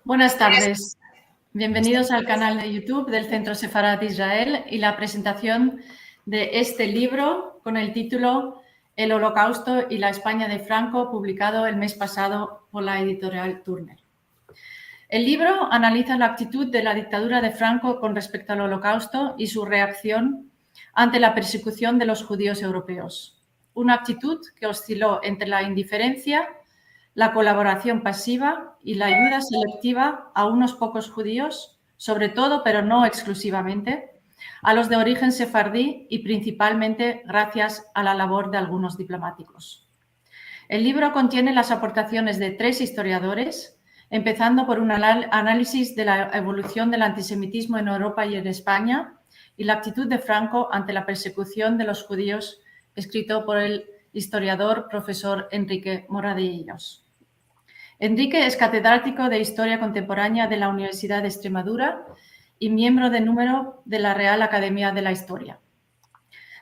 Buenas tardes. Bienvenidos al canal de YouTube del Centro Sefarat Israel y la presentación de este libro con el título El Holocausto y la España de Franco, publicado el mes pasado por la editorial Turner. El libro analiza la actitud de la dictadura de Franco con respecto al Holocausto y su reacción ante la persecución de los judíos europeos. Una actitud que osciló entre la indiferencia, la colaboración pasiva y la ayuda selectiva a unos pocos judíos, sobre todo, pero no exclusivamente, a los de origen sefardí y principalmente gracias a la labor de algunos diplomáticos. El libro contiene las aportaciones de 3 historiadores, empezando por un análisis de la evolución del antisemitismo en Europa y en España y la actitud de Franco ante la persecución de los judíos, escrito por el historiador profesor Enrique Moradillos. Enrique es catedrático de Historia Contemporánea de la Universidad de Extremadura y miembro de número de la Real Academia de la Historia.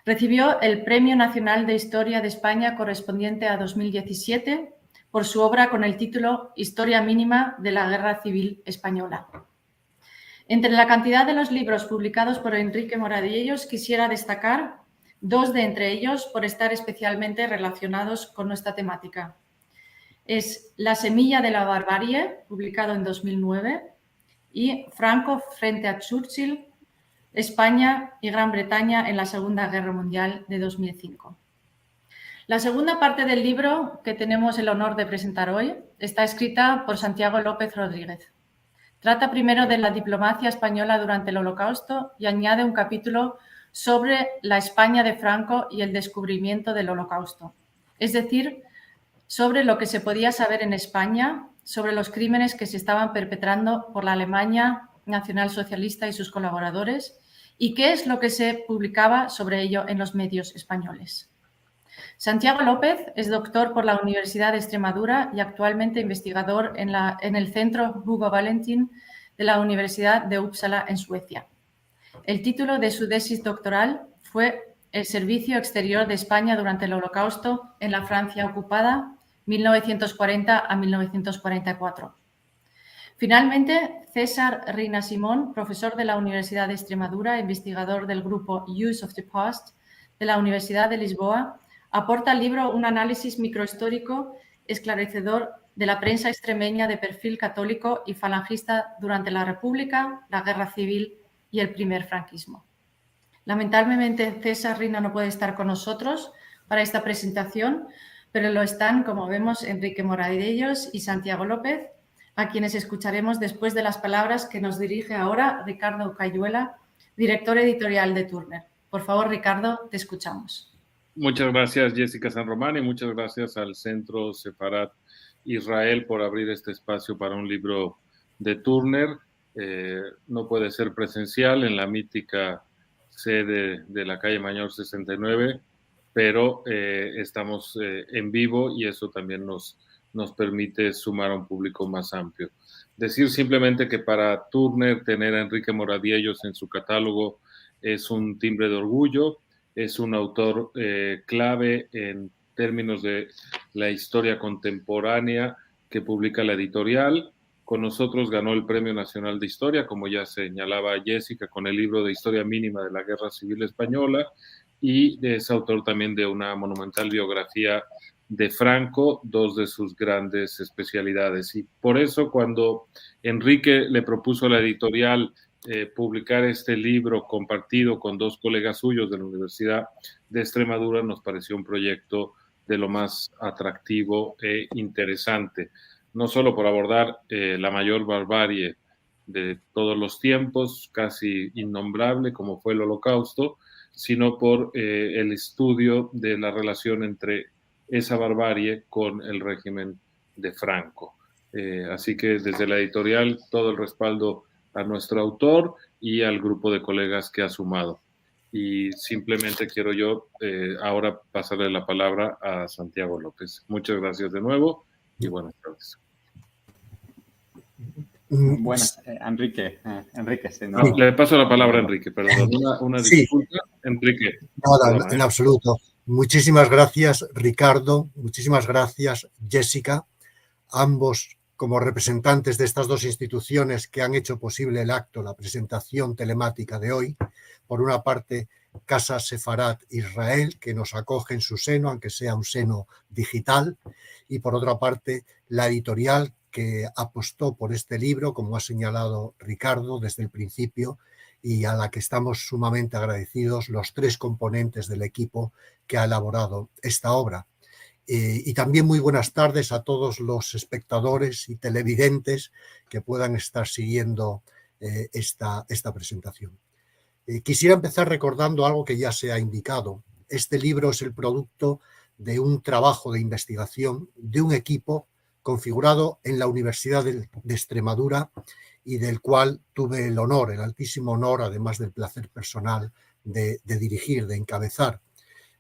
Recibió el Premio Nacional de Historia de España correspondiente a 2017 por su obra con el título Historia mínima de la Guerra Civil Española. Entre la cantidad de los libros publicados por Enrique Moradillos, quisiera destacar 2 de entre ellos por estar especialmente relacionados con nuestra temática. Es La semilla de la barbarie, publicado en 2009, y Franco frente a Churchill, España y Gran Bretaña en la Segunda Guerra Mundial, de 2005. La segunda parte del libro que tenemos el honor de presentar hoy está escrita por Santiago López Rodríguez. Trata primero de la diplomacia española durante el Holocausto y añade un capítulo sobre la España de Franco y el descubrimiento del Holocausto, es decir, sobre lo que se podía saber en España, sobre los crímenes que se estaban perpetrando por la Alemania nacionalsocialista y sus colaboradores y qué es lo que se publicaba sobre ello en los medios españoles. Santiago López es doctor por la Universidad de Extremadura y actualmente investigador en el Centro Hugo Valentin de la Universidad de Uppsala en Suecia. El título de su tesis doctoral fue El servicio exterior de España durante el Holocausto en la Francia ocupada, 1940 a 1944. Finalmente, César Reina Simón, profesor de la Universidad de Extremadura, investigador del grupo Use of the Past de la Universidad de Lisboa, aporta al libro un análisis microhistórico esclarecedor de la prensa extremeña de perfil católico y falangista durante la República, la Guerra Civil y el primer franquismo. Lamentablemente, César Reina no puede estar con nosotros para esta presentación, pero lo están, como vemos, Enrique Moradillos y Santiago López, a quienes escucharemos después de las palabras que nos dirige ahora Ricardo Cayuela, director editorial de Turner. Por favor, Ricardo, te escuchamos. Muchas gracias, Jessica San Román, y muchas gracias al Centro Sefarat Israel por abrir este espacio para un libro de Turner. No puede ser presencial en la mítica sede de la calle Mayor 69, pero estamos en vivo y eso también nos permite sumar a un público más amplio. Decir simplemente que para Turner tener a Enrique Moradillos en su catálogo es un timbre de orgullo. Es un autor clave en términos de la historia contemporánea que publica la editorial. Con nosotros ganó el Premio Nacional de Historia, como ya señalaba Jessica, con el libro de Historia mínima de la Guerra Civil Española, y es autor también de una monumental biografía de Franco, 2 de sus grandes especialidades. Y por eso, cuando Enrique le propuso a la editorial publicar este libro compartido con 2 colegas suyos de la Universidad de Extremadura, nos pareció un proyecto de lo más atractivo e interesante, no solo por abordar la mayor barbarie de todos los tiempos, casi innombrable como fue el Holocausto, sino por el estudio de la relación entre esa barbarie con el régimen de Franco. Así que desde la editorial todo el respaldo a nuestro autor y al grupo de colegas que ha sumado. Y simplemente quiero yo ahora pasarle la palabra a Santiago López. Muchas gracias de nuevo y buenas tardes. Buenas, Enrique. Sí, no. Le paso la palabra a Enrique, perdón. Una disculpa. Sí. Enrique. Nada, en absoluto. Muchísimas gracias, Ricardo. Muchísimas gracias, Jessica. Ambos como representantes de estas dos instituciones que han hecho posible el acto, la presentación telemática de hoy. Por una parte, Casa Sefarat Israel, que nos acoge en su seno, aunque sea un seno digital, y por otra parte, la editorial que apostó por este libro, como ha señalado Ricardo desde el principio, y a la que estamos sumamente agradecidos los tres componentes del equipo que ha elaborado esta obra. Y también muy buenas tardes a todos los espectadores y televidentes que puedan estar siguiendo esta presentación. Quisiera empezar recordando algo que ya se ha indicado. Este libro es el producto de un trabajo de investigación de un equipo configurado en la Universidad de Extremadura y del cual tuve el honor, el altísimo honor, además del placer personal, de dirigir, de encabezar.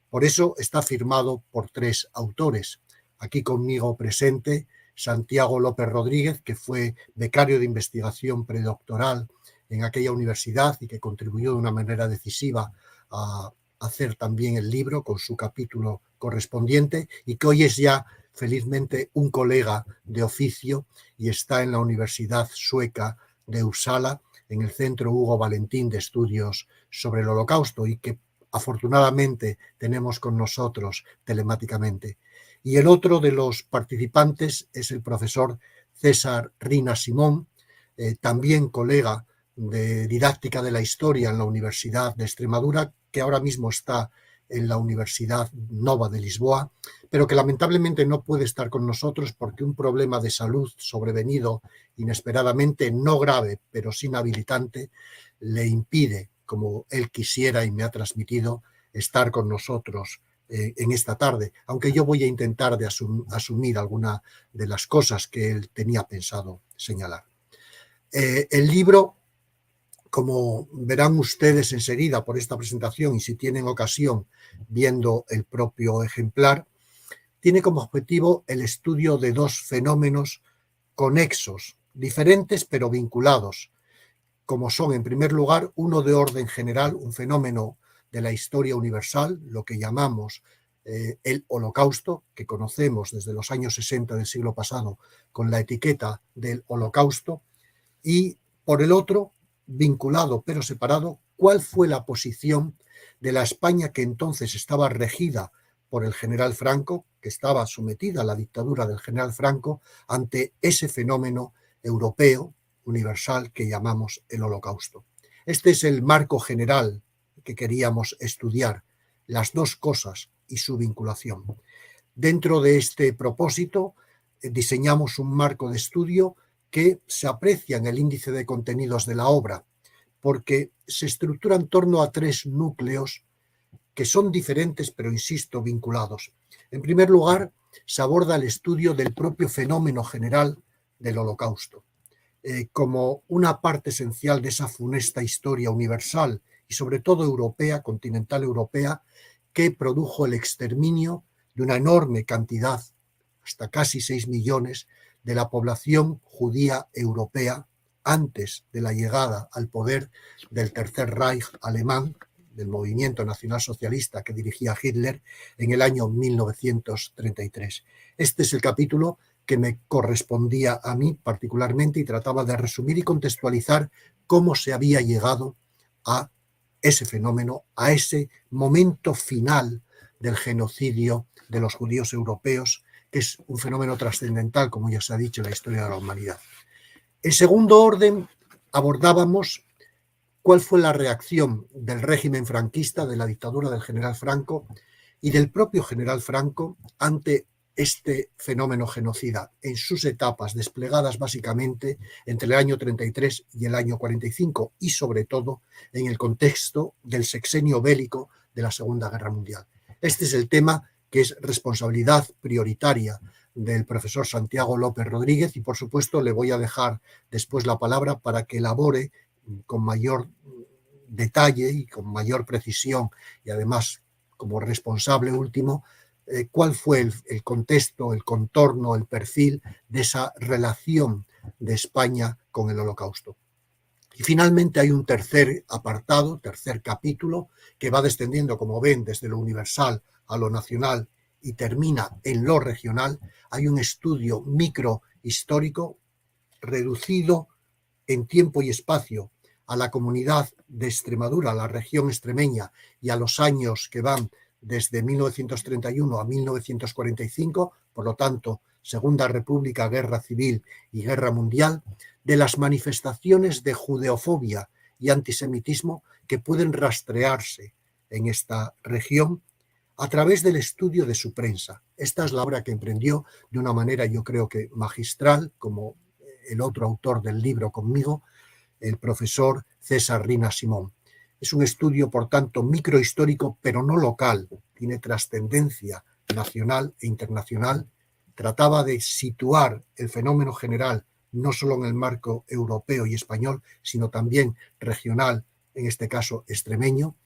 Por eso está firmado por tres autores. Aquí conmigo presente Santiago López Rodríguez, que fue becario de investigación predoctoral en aquella universidad y que contribuyó de una manera decisiva a hacer también el libro con su capítulo correspondiente y que hoy es ya felizmente un colega de oficio y está en la Universidad Sueca de Uppsala, en el Centro Hugo Valentín de Estudios sobre el Holocausto y que afortunadamente tenemos con nosotros telemáticamente. Y el otro de los participantes es el profesor César Rina Simón, también colega de didáctica de la historia en la Universidad de Extremadura, que ahora mismo está en la Universidad Nova de Lisboa, pero que lamentablemente no puede estar con nosotros porque un problema de salud sobrevenido inesperadamente, no grave, pero sí inhabilitante, le impide, como él quisiera y me ha transmitido, estar con nosotros en esta tarde, aunque yo voy a intentar de asumir alguna de las cosas que él tenía pensado señalar. El libro, como verán ustedes enseguida por esta presentación y si tienen ocasión viendo el propio ejemplar, tiene como objetivo el estudio de dos fenómenos conexos, diferentes pero vinculados, como son, en primer lugar, uno de orden general, un fenómeno de la historia universal, lo que llamamos el Holocausto, que conocemos desde los años 60 del siglo pasado con la etiqueta del Holocausto, y por el otro, vinculado pero separado, cuál fue la posición de la España que entonces estaba regida por el general Franco, que estaba sometida a la dictadura del general Franco, ante ese fenómeno europeo universal que llamamos el Holocausto. Este es el marco general que queríamos estudiar, las dos cosas y su vinculación. Dentro de este propósito diseñamos un marco de estudio que se aprecia en el índice de contenidos de la obra, porque se estructura en torno a tres núcleos que son diferentes, pero insisto, vinculados. En primer lugar, se aborda el estudio del propio fenómeno general del Holocausto, como una parte esencial de esa funesta historia universal y sobre todo europea, continental europea, que produjo el exterminio de una enorme cantidad, hasta casi 6 millones, de la población judía europea antes de la llegada al poder del Tercer Reich alemán, del movimiento nacionalsocialista que dirigía Hitler en el año 1933. Este es el capítulo que me correspondía a mí particularmente y trataba de resumir y contextualizar cómo se había llegado a ese fenómeno, a ese momento final del genocidio de los judíos europeos, que es un fenómeno trascendental, como ya se ha dicho, en la historia de la humanidad. En segundo orden, abordábamos cuál fue la reacción del régimen franquista, de la dictadura del general Franco y del propio general Franco ante este fenómeno genocida en sus etapas desplegadas básicamente entre el año 33 y el año 45 y sobre todo en el contexto del sexenio bélico de la Segunda Guerra Mundial. Este es el tema que es responsabilidad prioritaria del profesor Santiago López Rodríguez y por supuesto le voy a dejar después la palabra para que elabore con mayor detalle y con mayor precisión y además como responsable último cuál fue el contexto, el contorno, el perfil de esa relación de España con el Holocausto. Y finalmente hay un tercer apartado, tercer capítulo, que va descendiendo, como ven, desde lo universal a lo nacional y termina en lo regional. Hay un estudio micro histórico reducido en tiempo y espacio a la comunidad de Extremadura, a la región extremeña, y a los años que van desde 1931 a 1945, por lo tanto, Segunda República, Guerra Civil y Guerra Mundial, de las manifestaciones de judeofobia y antisemitismo que pueden rastrearse en esta región a través del estudio de su prensa. Esta es la obra que emprendió de una manera, yo creo que magistral, como el otro autor del libro conmigo, el profesor César Rina Simón. Es un estudio, por tanto, microhistórico, pero no local. Tiene trascendencia nacional e internacional. Trataba de situar el fenómeno general no solo en el marco europeo y español, sino también regional, en este caso extremeño,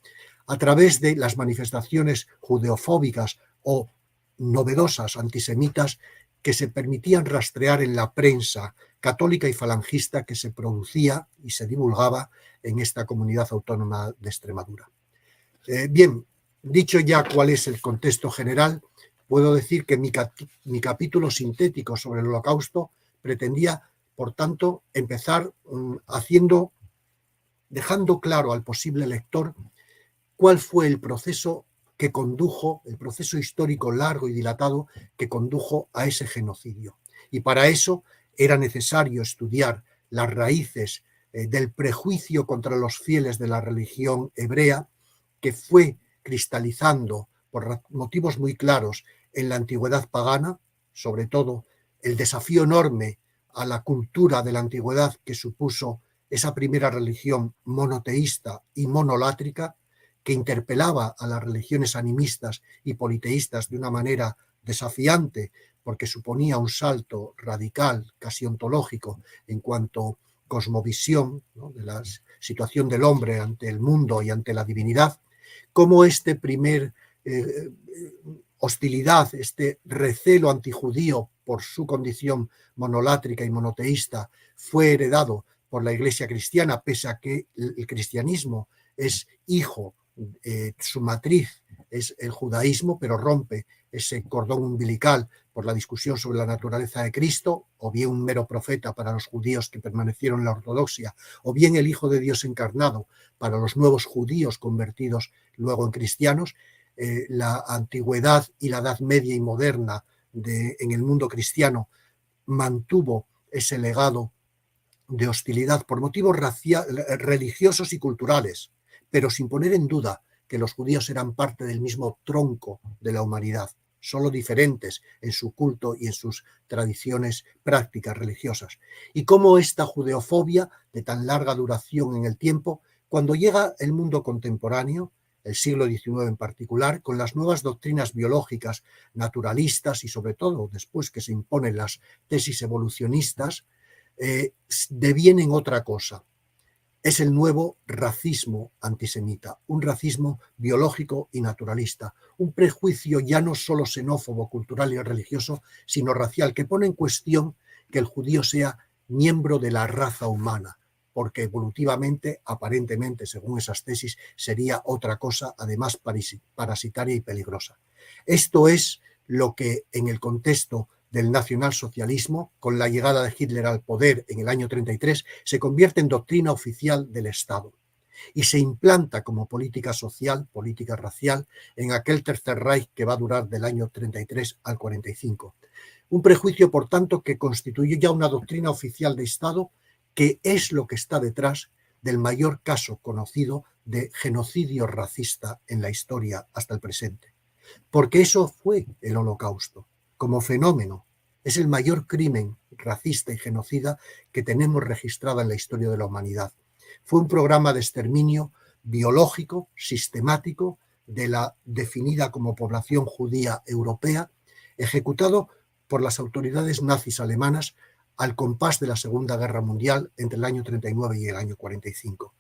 a través de las manifestaciones judeofóbicas o novedosas antisemitas que se permitían rastrear en la prensa católica y falangista que se producía y se divulgaba en esta comunidad autónoma de Extremadura. Bien, dicho ya cuál es el contexto general, puedo decir que mi capítulo sintético sobre el Holocausto pretendía, por tanto, empezar dejando claro al posible lector cuál fue el proceso que condujo, el proceso histórico largo y dilatado que condujo a ese genocidio. Y para eso era necesario estudiar las raíces del prejuicio contra los fieles de la religión hebrea, que fue cristalizando por motivos muy claros en la antigüedad pagana, sobre todo el desafío enorme a la cultura de la antigüedad que supuso esa primera religión monoteísta y monolátrica, que interpelaba a las religiones animistas y politeístas de una manera desafiante, porque suponía un salto radical, casi ontológico, en cuanto a cosmovisión, ¿no?, de la situación del hombre ante el mundo y ante la divinidad, cómo este primer hostilidad, este recelo antijudío por su condición monolátrica y monoteísta fue heredado por la Iglesia cristiana, pese a que el cristianismo es hijo, su matriz es el judaísmo, pero rompe ese cordón umbilical por la discusión sobre la naturaleza de Cristo, o bien un mero profeta para los judíos que permanecieron en la ortodoxia, o bien el Hijo de Dios encarnado para los nuevos judíos convertidos luego en cristianos. La antigüedad y la Edad Media y moderna en el mundo cristiano mantuvo ese legado de hostilidad por motivos religiosos y culturales, pero sin poner en duda que los judíos eran parte del mismo tronco de la humanidad, solo diferentes en su culto y en sus tradiciones prácticas religiosas. Y cómo esta judeofobia de tan larga duración en el tiempo, cuando llega el mundo contemporáneo, el siglo XIX en particular, con las nuevas doctrinas biológicas, naturalistas y sobre todo después que se imponen las tesis evolucionistas, devienen otra cosa. Es el nuevo racismo antisemita, un racismo biológico y naturalista, un prejuicio ya no solo xenófobo, cultural y religioso, sino racial, que pone en cuestión que el judío sea miembro de la raza humana, porque evolutivamente, aparentemente, según esas tesis, sería otra cosa, además parasitaria y peligrosa. Esto es lo que en el contexto del nacionalsocialismo, con la llegada de Hitler al poder en el año 33, se convierte en doctrina oficial del Estado y se implanta como política social, política racial, en aquel Tercer Reich que va a durar del año 33 al 45. Un prejuicio, por tanto, que constituye ya una doctrina oficial de Estado, que es lo que está detrás del mayor caso conocido de genocidio racista en la historia hasta el presente. Porque eso fue el Holocausto. Como fenómeno, es el mayor crimen racista y genocida que tenemos registrado en la historia de la humanidad. Fue un programa de exterminio biológico, sistemático, de la definida como población judía europea, ejecutado por las autoridades nazis alemanas al compás de la Segunda Guerra Mundial entre el año 39 y el año 45.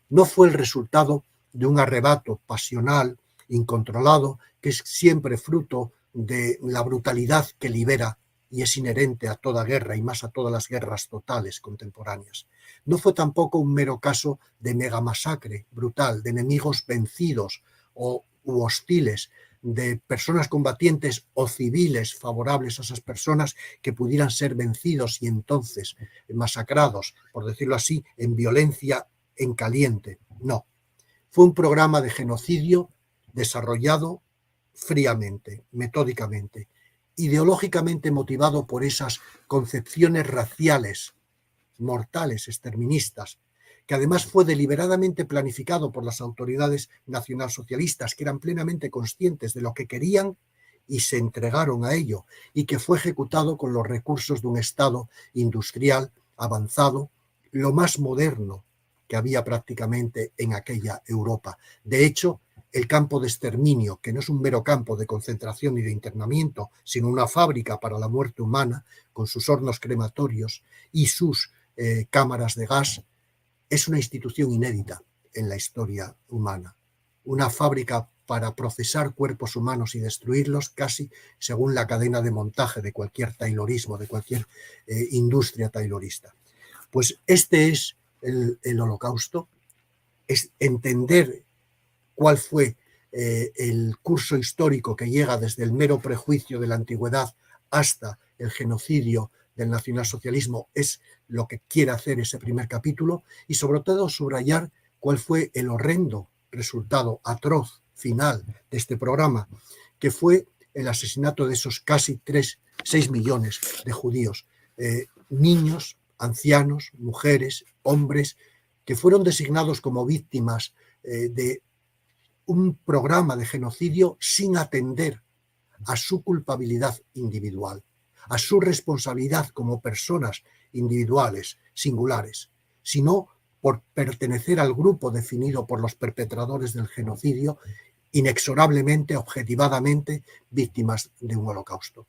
No fue el resultado de un arrebato pasional, incontrolado, que es siempre fruto de la brutalidad que libera y es inherente a toda guerra y más a todas las guerras totales contemporáneas. No fue tampoco un mero caso de megamasacre brutal, de enemigos vencidos u hostiles de personas combatientes o civiles favorables a esas personas que pudieran ser vencidos y entonces masacrados, por decirlo así, en violencia en caliente. No. Fue un programa de genocidio desarrollado fríamente, metódicamente, ideológicamente motivado por esas concepciones raciales, mortales, exterministas, que además fue deliberadamente planificado por las autoridades nacionalsocialistas, que eran plenamente conscientes de lo que querían y se entregaron a ello, y que fue ejecutado con los recursos de un Estado industrial avanzado, lo más moderno que había prácticamente en aquella Europa. De hecho, el campo de exterminio, que no es un mero campo de concentración y de internamiento, sino una fábrica para la muerte humana, con sus hornos crematorios y sus cámaras de gas, es una institución inédita en la historia humana. Una fábrica para procesar cuerpos humanos y destruirlos casi según la cadena de montaje de cualquier taylorismo, de cualquier industria taylorista. Pues este es el Holocausto, es entender cuál fue el curso histórico que llega desde el mero prejuicio de la antigüedad hasta el genocidio del nacionalsocialismo, es lo que quiere hacer ese primer capítulo, y sobre todo subrayar cuál fue el horrendo resultado atroz final de este programa, que fue el asesinato de esos casi 6 millones de judíos, niños, ancianos, mujeres, hombres, que fueron designados como víctimas de un programa de genocidio sin atender a su culpabilidad individual, a su responsabilidad como personas individuales, singulares, sino por pertenecer al grupo definido por los perpetradores del genocidio, inexorablemente, objetivadamente, víctimas de un holocausto.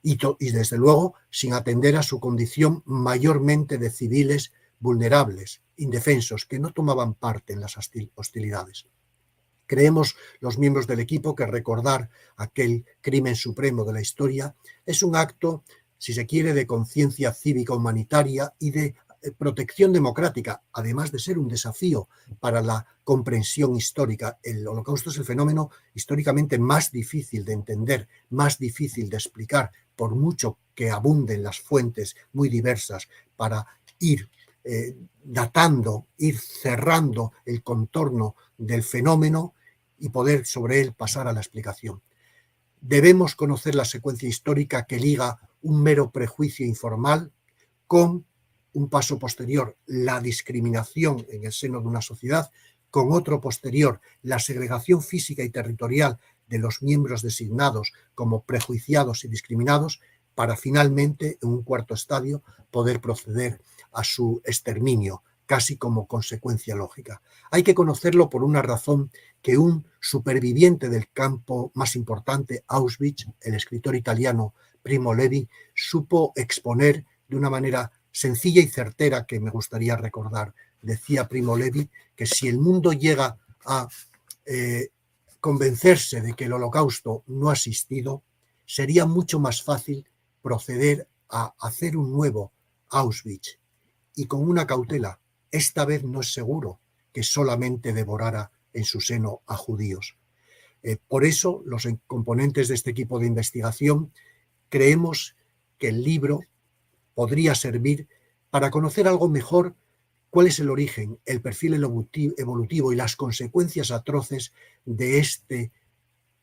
Y desde luego sin atender a su condición mayormente de civiles vulnerables, indefensos, que no tomaban parte en las hostilidades. Creemos los miembros del equipo que recordar aquel crimen supremo de la historia es un acto, si se quiere, de conciencia cívica humanitaria y de protección democrática, además de ser un desafío para la comprensión histórica. El Holocausto es el fenómeno históricamente más difícil de entender, más difícil de explicar, por mucho que abunden las fuentes muy diversas para ir datando, ir cerrando el contorno del fenómeno y poder sobre él pasar a la explicación. Debemos conocer la secuencia histórica que liga un mero prejuicio informal con un paso posterior, la discriminación en el seno de una sociedad, con otro posterior, la segregación física y territorial de los miembros designados como prejuiciados y discriminados, para finalmente, en un cuarto estadio, poder proceder a su exterminio, casi como consecuencia lógica. Hay que conocerlo por una razón que un superviviente del campo más importante, Auschwitz, el escritor italiano Primo Levi, supo exponer de una manera sencilla y certera que me gustaría recordar. Decía Primo Levi que si el mundo llega a convencerse de que el Holocausto no ha existido, sería mucho más fácil proceder a hacer un nuevo Auschwitz, y con una cautela: esta vez no es seguro que solamente devorara en su seno a judíos. Por eso, los componentes de este equipo de investigación creemos que el libro podría servir para conocer algo mejor cuál es el origen, el perfil evolutivo y las consecuencias atroces de este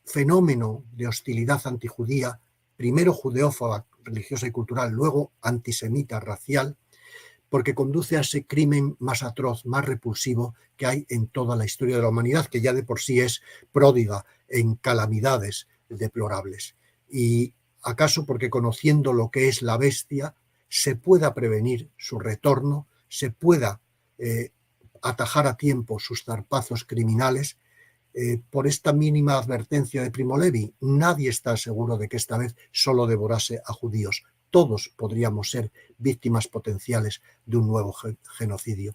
fenómeno de hostilidad antijudía, primero judeófoba, religiosa y cultural, luego antisemita, racial, porque conduce a ese crimen más atroz, más repulsivo que hay en toda la historia de la humanidad, que ya de por sí es pródiga en calamidades deplorables. Y acaso porque conociendo lo que es la bestia, se pueda prevenir su retorno, se pueda atajar a tiempo sus zarpazos criminales. Por esta mínima advertencia de Primo Levi, nadie está seguro de que esta vez solo devorase a judíos. Todos podríamos ser víctimas potenciales de un nuevo genocidio.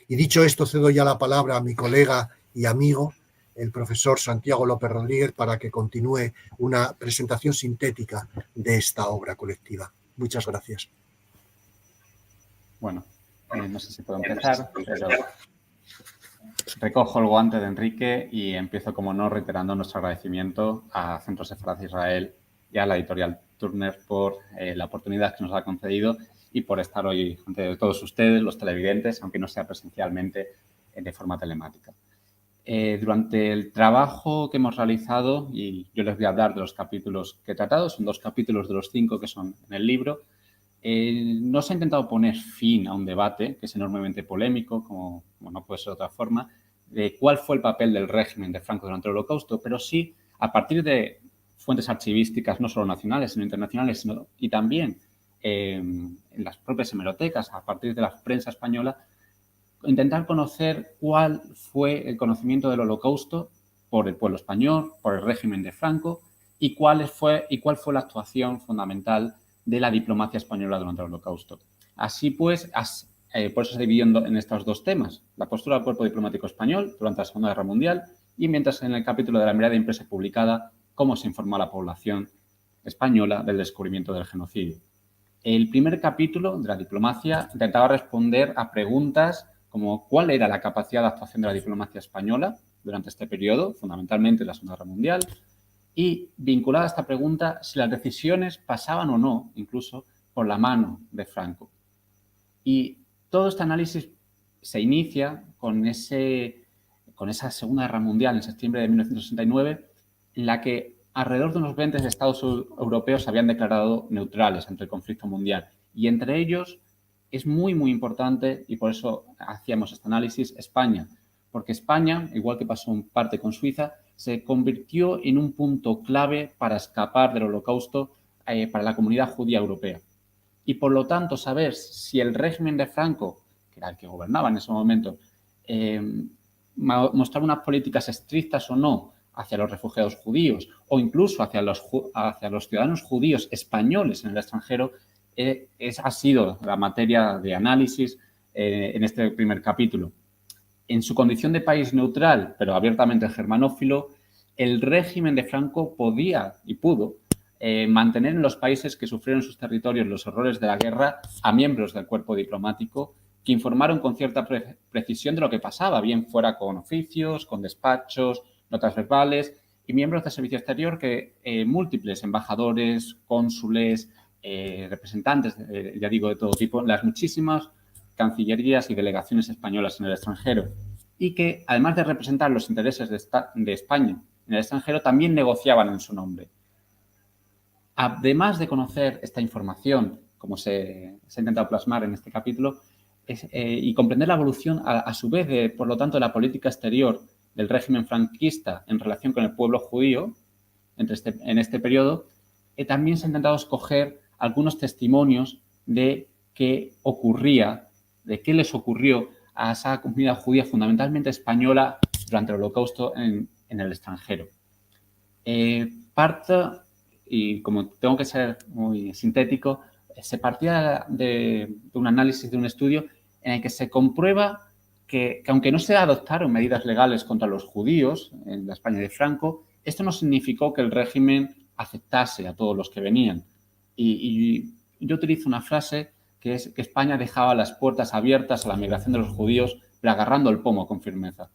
Y dicho esto, cedo ya la palabra a mi colega y amigo, el profesor Santiago López Rodríguez, para que continúe una presentación sintética de esta obra colectiva. Muchas gracias. Bueno, no sé si puedo empezar, pero Recojo el guante de Enrique y empiezo, como no, reiterando nuestro agradecimiento a Centro Sefarat Israel y a la editorial Turner por la oportunidad que nos ha concedido y por estar hoy ante todos ustedes, los televidentes, aunque no sea presencialmente, de forma telemática. Durante el trabajo que hemos realizado, y yo les voy a hablar de los capítulos que he tratado, son 2 capítulos de los 5 que son en el libro, no se ha intentado poner fin a un debate que es enormemente polémico, como no puede ser de otra forma, de cuál fue el papel del régimen de Franco durante el Holocausto, pero sí, a partir de fuentes archivísticas, no solo nacionales, sino internacionales, y también en las propias hemerotecas, a partir de la prensa española, intentar conocer cuál fue el conocimiento del Holocausto por el pueblo español, por el régimen de Franco, y cuál fue la actuación fundamental de la diplomacia española durante el Holocausto. Así pues, por eso se dividió en estos 2 temas, la postura del cuerpo diplomático español durante la Segunda Guerra Mundial y mientras en el capítulo de la mirada impresa y publicada, cómo se informó a la población española del descubrimiento del genocidio. El primer capítulo de la diplomacia intentaba responder a preguntas como cuál era la capacidad de actuación de la diplomacia española durante este periodo, fundamentalmente la Segunda Guerra Mundial, y vinculada a esta pregunta, si las decisiones pasaban o no, incluso, por la mano de Franco. Y todo este análisis se inicia con esa Segunda Guerra Mundial en septiembre de 1969, en la que alrededor de unos 20 estados europeos se habían declarado neutrales ante el conflicto mundial. Y entre ellos es muy, muy importante, y por eso hacíamos este análisis, España. Porque España, igual que pasó en parte con Suiza, se convirtió en un punto clave para escapar del Holocausto para la comunidad judía europea. Y por lo tanto, saber si el régimen de Franco, que era el que gobernaba en ese momento, mostraba unas políticas estrictas o no hacia los refugiados judíos o incluso hacia los ciudadanos judíos españoles en el extranjero, ha sido la materia de análisis en este primer capítulo. En su condición de país neutral, pero abiertamente germanófilo, el régimen de Franco podía y pudo mantener en los países que sufrieron en sus territorios los horrores de la guerra a miembros del cuerpo diplomático que informaron con cierta precisión de lo que pasaba, bien fuera con oficios, con despachos, notas verbales y miembros del servicio exterior que múltiples embajadores, cónsules, representantes, ya digo, de todo tipo, las muchísimas cancillerías y delegaciones españolas en el extranjero y que, además de representar los intereses de España en el extranjero, también negociaban en su nombre. Además de conocer esta información, como se ha intentado plasmar en este capítulo, y comprender la evolución, a su vez, por lo tanto, de la política exterior del régimen franquista en relación con el pueblo judío en este periodo, también se ha intentado escoger algunos testimonios de qué ocurría, de qué les ocurrió a esa comunidad judía fundamentalmente española durante el Holocausto en el extranjero. Y como tengo que ser muy sintético, se partía de un análisis, de un estudio en el que se comprueba que aunque no se adoptaron medidas legales contra los judíos en la España de Franco, esto no significó que el régimen aceptase a todos los que venían. Y yo utilizo una frase que es que España dejaba las puertas abiertas a la migración de los judíos, pero agarrando el pomo con firmeza.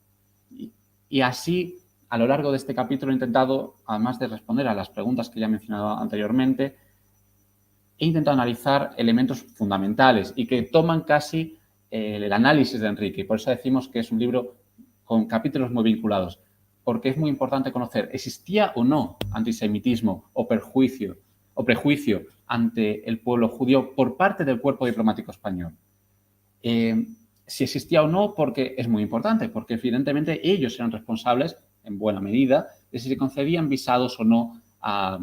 Y así, a lo largo de este capítulo, he intentado, además de responder a las preguntas que ya he mencionado anteriormente, he intentado analizar elementos fundamentales y que toman casi el análisis de Enrique. Y por eso decimos que es un libro con capítulos muy vinculados, porque es muy importante conocer, ¿existía o no antisemitismo o prejuicio ante el pueblo judío por parte del cuerpo diplomático español? Si existía o no, porque es muy importante, porque evidentemente ellos eran responsables, en buena medida, de si se concedían visados o no a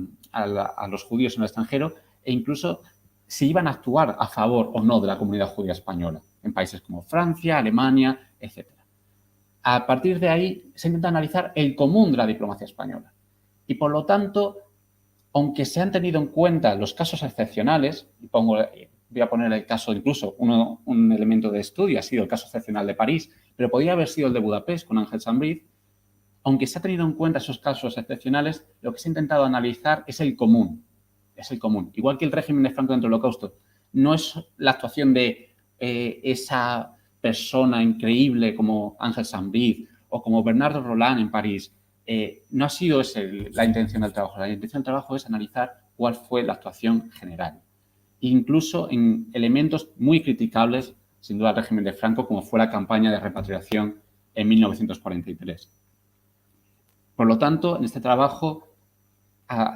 los judíos en el extranjero e incluso si iban a actuar a favor o no de la comunidad judía española en países como Francia, Alemania, etc. A partir de ahí se intenta analizar el común de la diplomacia española y, por lo tanto, aunque se han tenido en cuenta los casos excepcionales, voy a poner el caso, incluso un elemento de estudio ha sido el caso excepcional de París, pero podría haber sido el de Budapest con Ángel Sambriz. Aunque se ha tenido en cuenta esos casos excepcionales, lo que se ha intentado analizar es el común. Es el común. Igual que el régimen de Franco dentro del Holocausto, no es la actuación de esa persona increíble como Ángel Sambriz o como Bernardo Roland en París. No ha sido esa la intención del trabajo. La intención del trabajo es analizar cuál fue la actuación general, incluso en elementos muy criticables, sin duda, al régimen de Franco, como fue la campaña de repatriación en 1943. Por lo tanto, en este trabajo,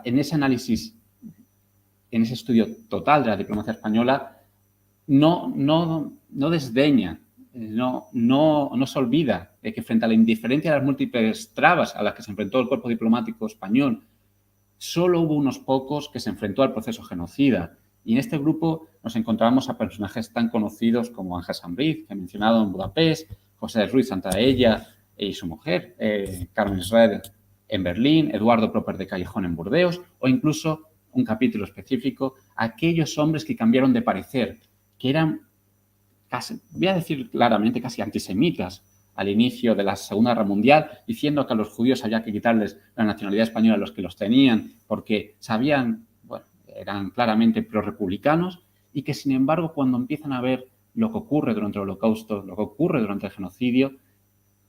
en ese análisis, en ese estudio total de la diplomacia española, no desdeña, no se olvida de que frente a la indiferencia de las múltiples trabas a las que se enfrentó el cuerpo diplomático español, solo hubo unos pocos que se enfrentó al proceso genocida. Y en este grupo nos encontramos a personajes tan conocidos como Ángel Sambriz, que he mencionado en Budapest, José Ruiz Santaella y su mujer, Carmen Schroeder en Berlín, Eduardo Proper de Callejón en Burdeos, o incluso un capítulo específico, aquellos hombres que cambiaron de parecer, que eran, casi, voy a decir claramente, casi antisemitas al inicio de la Segunda Guerra Mundial, diciendo que a los judíos había que quitarles la nacionalidad española a los que los tenían, porque sabían, bueno, eran claramente prorrepublicanos, y que, sin embargo, cuando empiezan a ver lo que ocurre durante el Holocausto, lo que ocurre durante el genocidio,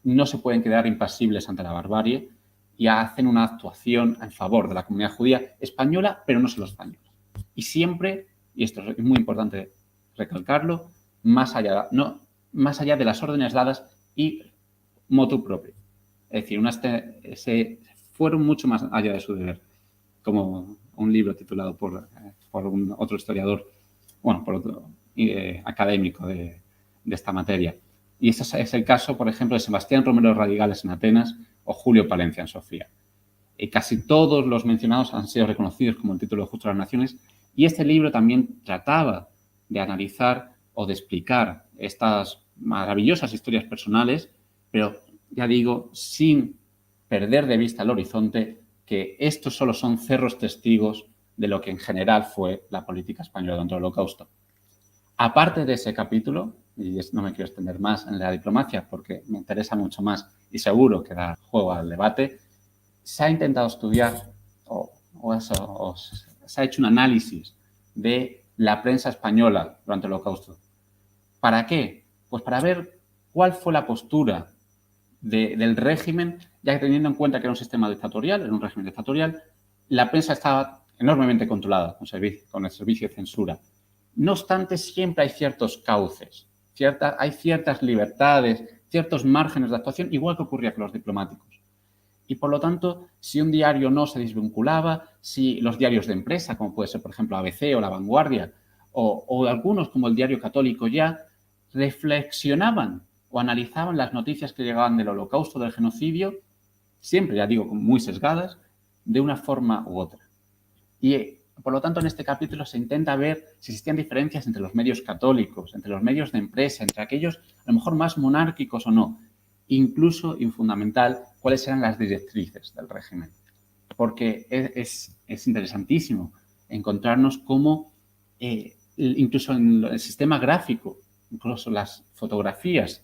no se pueden quedar impasibles ante la barbarie y hacen una actuación en favor de la comunidad judía española, pero no solo española. Y siempre, y esto es muy importante recalcarlo, más allá de las órdenes dadas y motu propio. Es decir, se fueron mucho más allá de su deber, como un libro titulado por otro historiador, bueno, por otro académico de esta materia. Y ese es el caso, por ejemplo, de Sebastián Romero Radigales en Atenas o Julio Palencia en Sofía. Casi todos los mencionados han sido reconocidos como el título justo de las naciones, y este libro también trataba de analizar o de explicar estas maravillosas historias personales, pero, ya digo, sin perder de vista el horizonte, que estos solo son cerros testigos de lo que en general fue la política española durante el Holocausto. Aparte de ese capítulo, y no me quiero extender más en la diplomacia porque me interesa mucho más y seguro que da juego al debate, se ha intentado estudiar o se ha hecho un análisis de la prensa española durante el Holocausto. ¿Para qué? Pues para ver cuál fue la postura del régimen, ya que teniendo en cuenta que era un sistema dictatorial, era un régimen dictatorial, la prensa estaba enormemente controlada con el servicio de censura. No obstante, siempre hay ciertos cauces, hay ciertas libertades, ciertos márgenes de actuación, igual que ocurría con los diplomáticos. Y, por lo tanto, si un diario no se desvinculaba, si los diarios de empresa, como puede ser, por ejemplo, ABC o La Vanguardia, o algunos como el Diario Católico ya, reflexionaban o analizaban las noticias que llegaban del Holocausto, del genocidio, siempre, ya digo, muy sesgadas, de una forma u otra. Y, por lo tanto, en este capítulo se intenta ver si existían diferencias entre los medios católicos, entre los medios de empresa, entre aquellos a lo mejor más monárquicos o no. Incluso, y fundamental, cuáles eran las directrices del régimen. Porque es interesantísimo encontrarnos cómo, incluso en el sistema gráfico, incluso las fotografías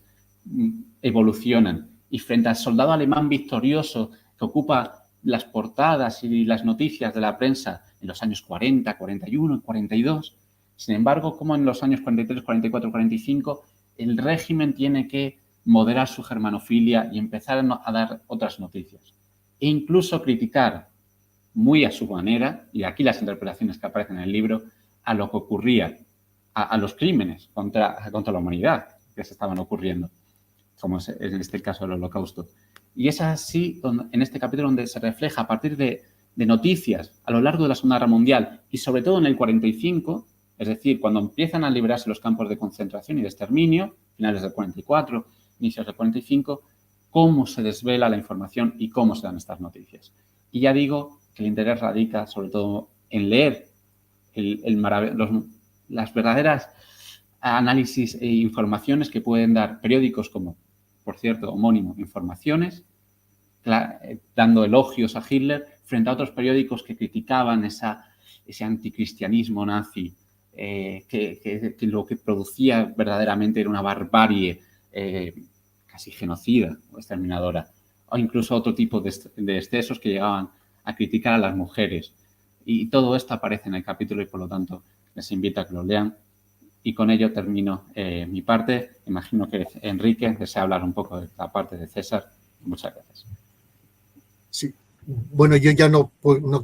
evolucionan. Y frente al soldado alemán victorioso que ocupa las portadas y las noticias de la prensa en los años 40, 41, 42, sin embargo, como en los años 43, 44, 45, el régimen tiene que moderar su germanofilia y empezar a dar otras noticias. E incluso criticar muy a su manera, y aquí las interpretaciones que aparecen en el libro, a lo que ocurría, a los crímenes contra la humanidad que se estaban ocurriendo, como es en este caso el Holocausto. Y es así, en este capítulo, donde se refleja a partir de noticias a lo largo de la Segunda Guerra Mundial y sobre todo en el 45, es decir, cuando empiezan a liberarse los campos de concentración y de exterminio, finales del 44, inicios del 45, cómo se desvela la información y cómo se dan estas noticias. Y ya digo que el interés radica sobre todo en leer las verdaderas análisis e informaciones que pueden dar periódicos como, por cierto, homónimo, Informaciones, dando elogios a Hitler, frente a otros periódicos que criticaban ese anticristianismo nazi, que lo que producía verdaderamente era una barbarie casi genocida o exterminadora, o incluso otro tipo de excesos que llegaban a criticar a las mujeres. Y todo esto aparece en el capítulo y, por lo tanto, les invito a que lo lean Y con ello termino mi parte. Imagino que Enrique desea hablar un poco de la parte de César. Muchas gracias. Sí. Bueno, yo ya no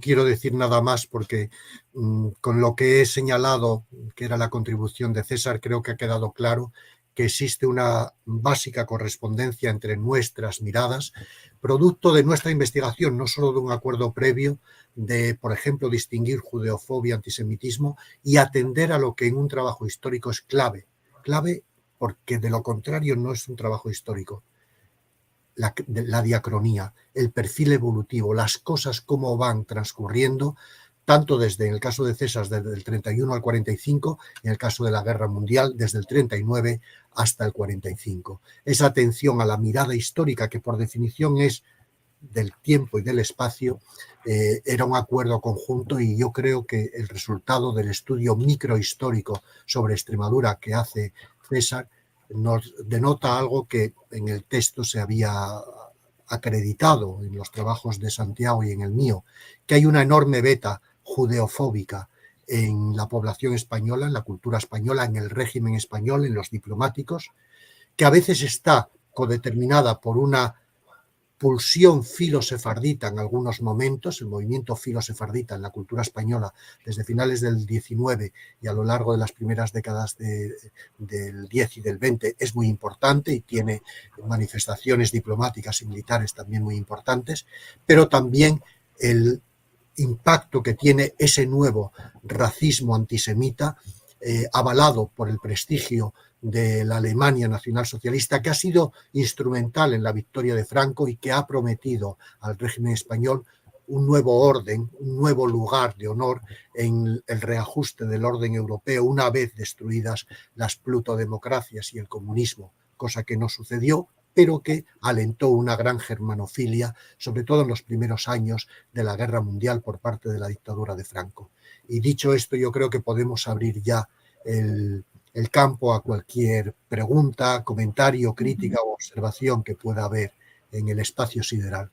quiero decir nada más porque con lo que he señalado, que era la contribución de César, creo que ha quedado claro que existe una básica correspondencia entre nuestras miradas, producto de nuestra investigación, no solo de un acuerdo previo de, por ejemplo, distinguir judeofobia, antisemitismo y atender a lo que en un trabajo histórico es clave porque de lo contrario no es un trabajo histórico. La diacronía, el perfil evolutivo, las cosas cómo van transcurriendo, tanto desde, en el caso de César, desde el 31 al 45, en el caso de la Guerra Mundial, desde el 39 hasta el 45. Esa atención a la mirada histórica, que por definición es del tiempo y del espacio, era un acuerdo conjunto y yo creo que el resultado del estudio microhistórico sobre Extremadura que hace César nos denota algo que en el texto se había acreditado en los trabajos de Santiago y en el mío, que hay una enorme beta judeofóbica en la población española, en la cultura española, en el régimen español, en los diplomáticos, que a veces está codeterminada por una pulsión filosefardita en algunos momentos, el movimiento filosefardita en la cultura española desde finales del 19 y a lo largo de las primeras décadas del 10 y del 20 es muy importante y tiene manifestaciones diplomáticas y militares también muy importantes, pero también el impacto que tiene ese nuevo racismo antisemita avalado por el prestigio de la Alemania nacionalsocialista, que ha sido instrumental en la victoria de Franco y que ha prometido al régimen español un nuevo orden, un nuevo lugar de honor en el reajuste del orden europeo una vez destruidas las plutodemocracias y el comunismo, cosa que no sucedió, pero que alentó una gran germanofilia, sobre todo en los primeros años de la Guerra Mundial por parte de la dictadura de Franco. Y dicho esto, yo creo que podemos abrir ya el campo a cualquier pregunta, comentario, crítica o observación que pueda haber en el espacio sideral.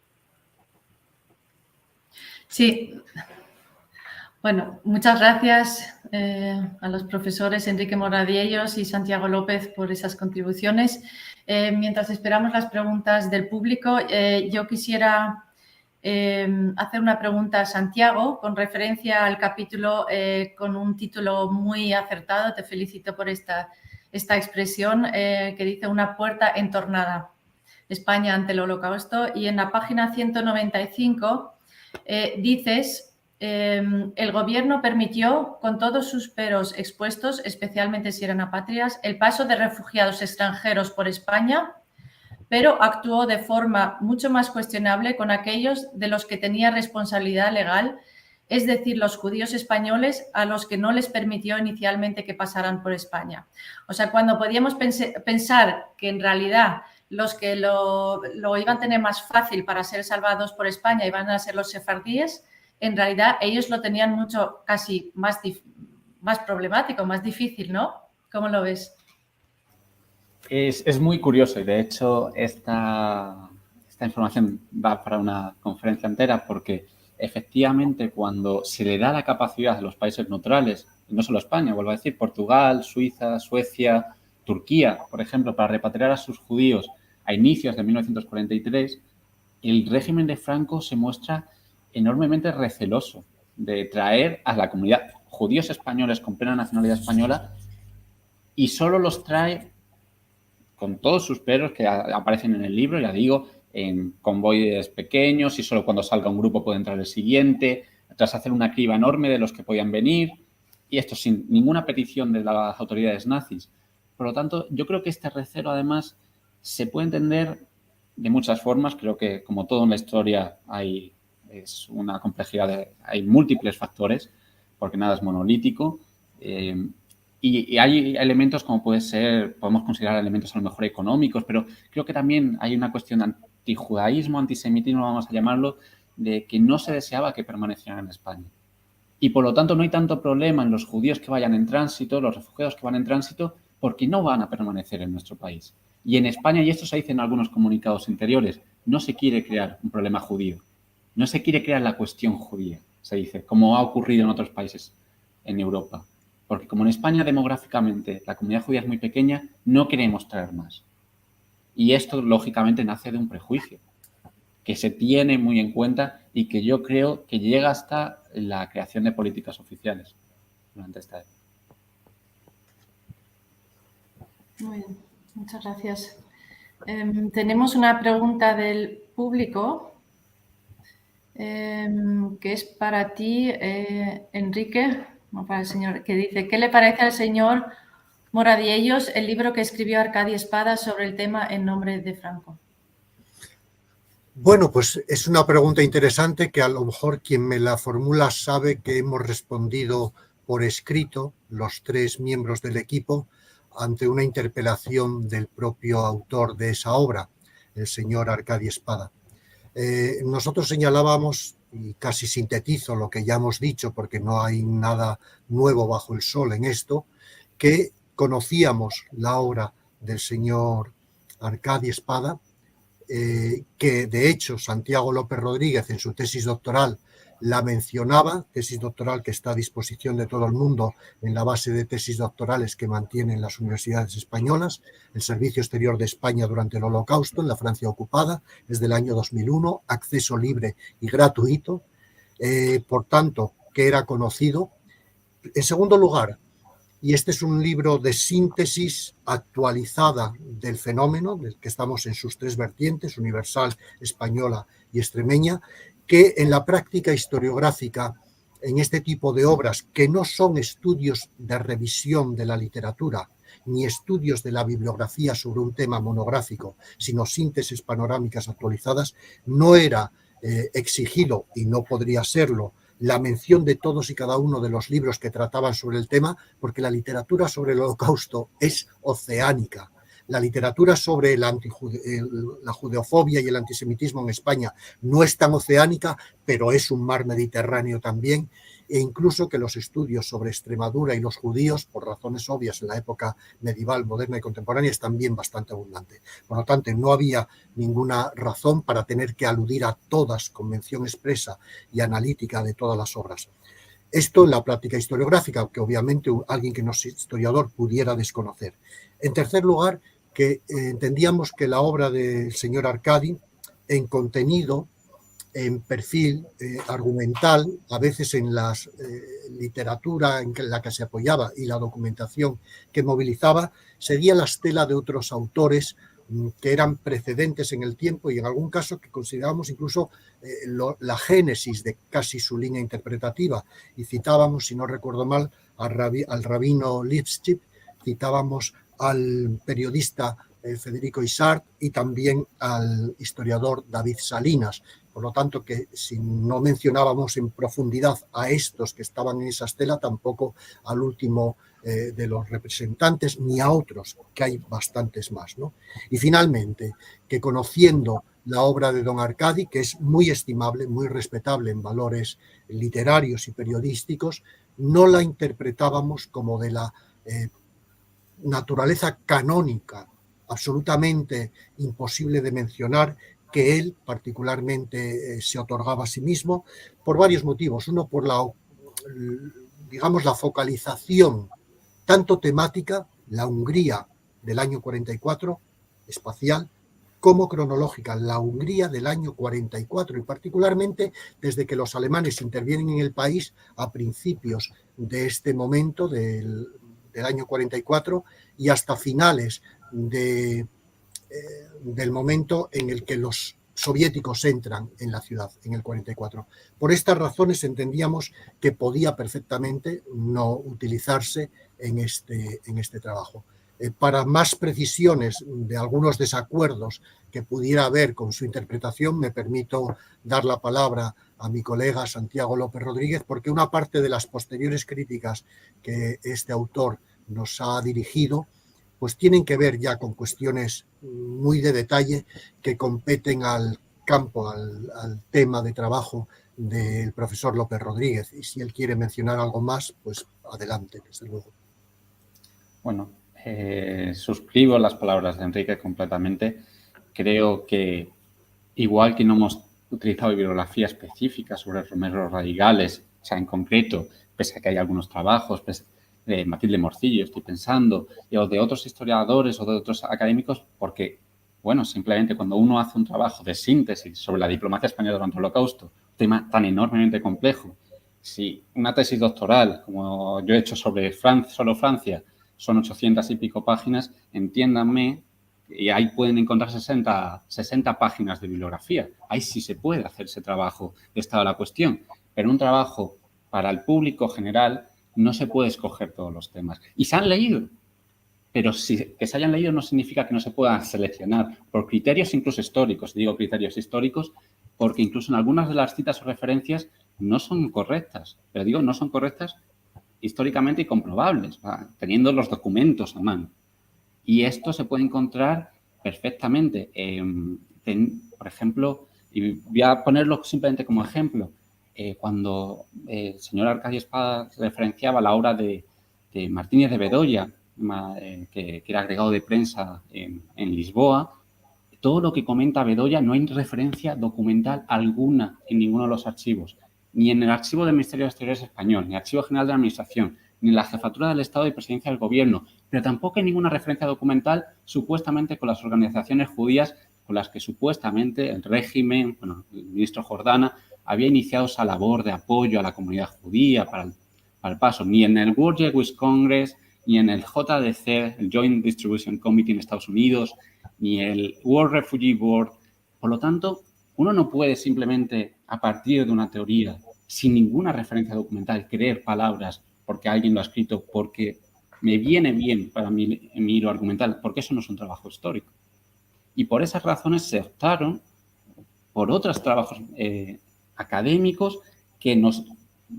Sí. Bueno, muchas gracias a los profesores Enrique Moradiellos y Santiago López por esas contribuciones. Mientras esperamos las preguntas del público, yo quisiera hacer una pregunta a Santiago con referencia al capítulo con un título muy acertado. Te felicito por esta expresión que dice una puerta entornada, España ante el Holocausto. Y en la página 195 dices... el gobierno permitió, con todos sus peros expuestos, especialmente si eran apátridas, el paso de refugiados extranjeros por España, pero actuó de forma mucho más cuestionable con aquellos de los que tenía responsabilidad legal, es decir, los judíos españoles a los que no les permitió inicialmente que pasaran por España. O sea, cuando podíamos pensar que en realidad los que lo iban a tener más fácil para ser salvados por España iban a ser los sefardíes, en realidad ellos lo tenían mucho, casi más problemático, más difícil, ¿no? ¿Cómo lo ves? Es muy curioso y, de hecho, esta información va para una conferencia entera porque, efectivamente, cuando se le da la capacidad a los países neutrales, y no solo España, vuelvo a decir, Portugal, Suiza, Suecia, Turquía, por ejemplo, para repatriar a sus judíos a inicios de 1943, el régimen de Franco se muestra enormemente receloso de traer a la comunidad judíos españoles con plena nacionalidad española y solo los trae, con todos sus peros que aparecen en el libro, ya digo, en convoyes pequeños y solo cuando salga un grupo puede entrar el siguiente, tras hacer una criba enorme de los que podían venir, y esto sin ninguna petición de las autoridades nazis. Por lo tanto, yo creo que este recelo, además, se puede entender de muchas formas. Creo que, como todo en la historia, es una complejidad, hay múltiples factores, porque nada es monolítico, y hay elementos como podemos considerar elementos a lo mejor económicos, pero creo que también hay una cuestión antijudaísmo, antisemitismo, vamos a llamarlo, de que no se deseaba que permanecieran en España. Y por lo tanto no hay tanto problema en los judíos que vayan en tránsito, los refugiados que van en tránsito, porque no van a permanecer en nuestro país. Y en España, y esto se dice en algunos comunicados interiores, no se quiere crear un problema judío. No se quiere crear la cuestión judía, se dice, como ha ocurrido en otros países en Europa. Porque como en España demográficamente la comunidad judía es muy pequeña, no queremos traer más. Y esto, lógicamente, nace de un prejuicio que se tiene muy en cuenta y que yo creo que llega hasta la creación de políticas oficiales durante esta época. Muy bien, muchas gracias. Tenemos una pregunta del público que es para ti, Enrique, no para el señor, que dice: ¿qué le parece al señor Moradiellos el libro que escribió Arcadi Espada sobre el tema En nombre de Franco? Bueno, pues es una pregunta interesante que a lo mejor quien me la formula sabe que hemos respondido por escrito, los 3 miembros del equipo, ante una interpelación del propio autor de esa obra, el señor Arcadi Espada. Nosotros señalábamos, y casi sintetizo lo que ya hemos dicho porque no hay nada nuevo bajo el sol en esto, que conocíamos la obra del señor Arcadi Espada, que de hecho Santiago López Rodríguez en su tesis doctoral la mencionaba, tesis doctoral que está a disposición de todo el mundo en la base de tesis doctorales que mantienen las universidades españolas. El Servicio Exterior de España durante el Holocausto en la Francia ocupada es del año 2001, acceso libre y gratuito, por tanto, que era conocido. En segundo lugar, y este es un libro de síntesis actualizada del fenómeno, del que estamos en sus 3 vertientes, universal, española y extremeña, que en la práctica historiográfica, en este tipo de obras, que no son estudios de revisión de la literatura, ni estudios de la bibliografía sobre un tema monográfico, sino síntesis panorámicas actualizadas, no era exigido, y no podría serlo, la mención de todos y cada uno de los libros que trataban sobre el tema, porque la literatura sobre el Holocausto es oceánica. La literatura sobre la judeofobia y el antisemitismo en España no es tan oceánica, pero es un mar Mediterráneo también, e incluso que los estudios sobre Extremadura y los judíos, por razones obvias en la época medieval, moderna y contemporánea, es también bastante abundante. Por lo tanto, no había ninguna razón para tener que aludir a todas con mención expresa y analítica de todas las obras. Esto en la práctica historiográfica, que obviamente alguien que no es historiador pudiera desconocer. En tercer lugar, que entendíamos que la obra del señor Arcadi, en contenido, en perfil argumental, a veces en la literatura en la que se apoyaba y la documentación que movilizaba, seguía la estela de otros autores que eran precedentes en el tiempo y en algún caso que considerábamos incluso la génesis de casi su línea interpretativa. Y citábamos, si no recuerdo mal, al rabino Lipschitz, citábamos al periodista Federico Isart y también al historiador David Salinas. Por lo tanto, que si no mencionábamos en profundidad a estos que estaban en esa estela, tampoco al último de los representantes, ni a otros, que hay bastantes más, ¿no? Y finalmente, que conociendo la obra de don Arcadi, que es muy estimable, muy respetable en valores literarios y periodísticos, no la interpretábamos como de la naturaleza canónica, absolutamente imposible de mencionar, que él particularmente se otorgaba a sí mismo por varios motivos. Uno, por la focalización tanto temática, la Hungría del año 44, espacial, como cronológica, la Hungría del año 44, y particularmente desde que los alemanes intervienen en el país a principios de este momento del año 44 y hasta finales del momento en el que los soviéticos entran en la ciudad, en el 44. Por estas razones entendíamos que podía perfectamente no utilizarse en este trabajo. Para más precisiones de algunos desacuerdos que pudiera haber con su interpretación, me permito dar la palabra a mi colega Santiago López Rodríguez, porque una parte de las posteriores críticas que este autor nos ha dirigido, pues tienen que ver ya con cuestiones muy de detalle que competen al campo, al tema de trabajo del profesor López Rodríguez. Y si él quiere mencionar algo más, pues adelante, desde luego. Bueno, suscribo las palabras de Enrique completamente. Creo que, igual que no hemos utilizado bibliografía específica sobre romeros radicales, o sea, en concreto, pese a que hay algunos trabajos, Matilde Morcillo, estoy pensando, o de otros historiadores o de otros académicos, porque, bueno, simplemente cuando uno hace un trabajo de síntesis sobre la diplomacia española durante el Holocausto, tema tan enormemente complejo, si una tesis doctoral, como yo he hecho sobre solo Francia, son 800 y pico páginas, entiéndanme, y ahí pueden encontrar 60 páginas de bibliografía. Ahí sí se puede hacer ese trabajo de estado de la cuestión, pero un trabajo para el público general no se puede escoger todos los temas. Y se han leído, pero que se hayan leído no significa que no se puedan seleccionar por criterios incluso históricos. Digo criterios históricos porque incluso en algunas de las citas o referencias no son correctas. Pero digo, no son correctas históricamente y comprobables, teniendo los documentos a mano. Y esto se puede encontrar perfectamente. Por ejemplo, y voy a ponerlo simplemente como ejemplo, cuando el señor Arcadio Espada referenciaba la obra de Martínez de Bedoya, que era agregado de prensa en Lisboa, todo lo que comenta Bedoya no hay referencia documental alguna en ninguno de los archivos, ni en el archivo del Ministerio de Exteriores español, ni el Archivo General de la Administración, ni en la Jefatura del Estado y Presidencia del Gobierno, pero tampoco hay ninguna referencia documental supuestamente con las organizaciones judías con las que supuestamente el régimen, bueno, el ministro Jordana, había iniciado esa labor de apoyo a la comunidad judía para el paso, ni en el World Jewish Congress, ni en el JDC, el Joint Distribution Committee en Estados Unidos, ni el World Refugee Board. Por lo tanto, uno no puede simplemente, a partir de una teoría, sin ninguna referencia documental, creer palabras porque alguien lo ha escrito, porque me viene bien para mi hilo argumental, porque eso no es un trabajo histórico. Y por esas razones se optaron por otros trabajos académicos que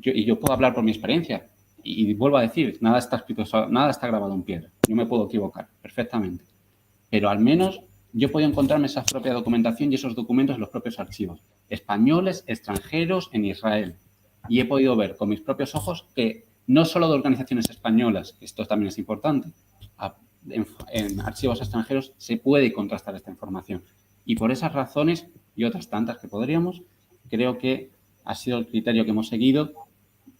yo puedo hablar por mi experiencia, y vuelvo a decir, nada está escrito, nada está grabado en piedra. Yo me puedo equivocar perfectamente, pero al menos yo he podido encontrarme esa propia documentación y esos documentos en los propios archivos españoles, extranjeros, en Israel. Y he podido ver con mis propios ojos que no solo de organizaciones españolas, esto también es importante, en archivos extranjeros se puede contrastar esta información. Y por esas razones y otras tantas que podríamos, creo que ha sido el criterio que hemos seguido,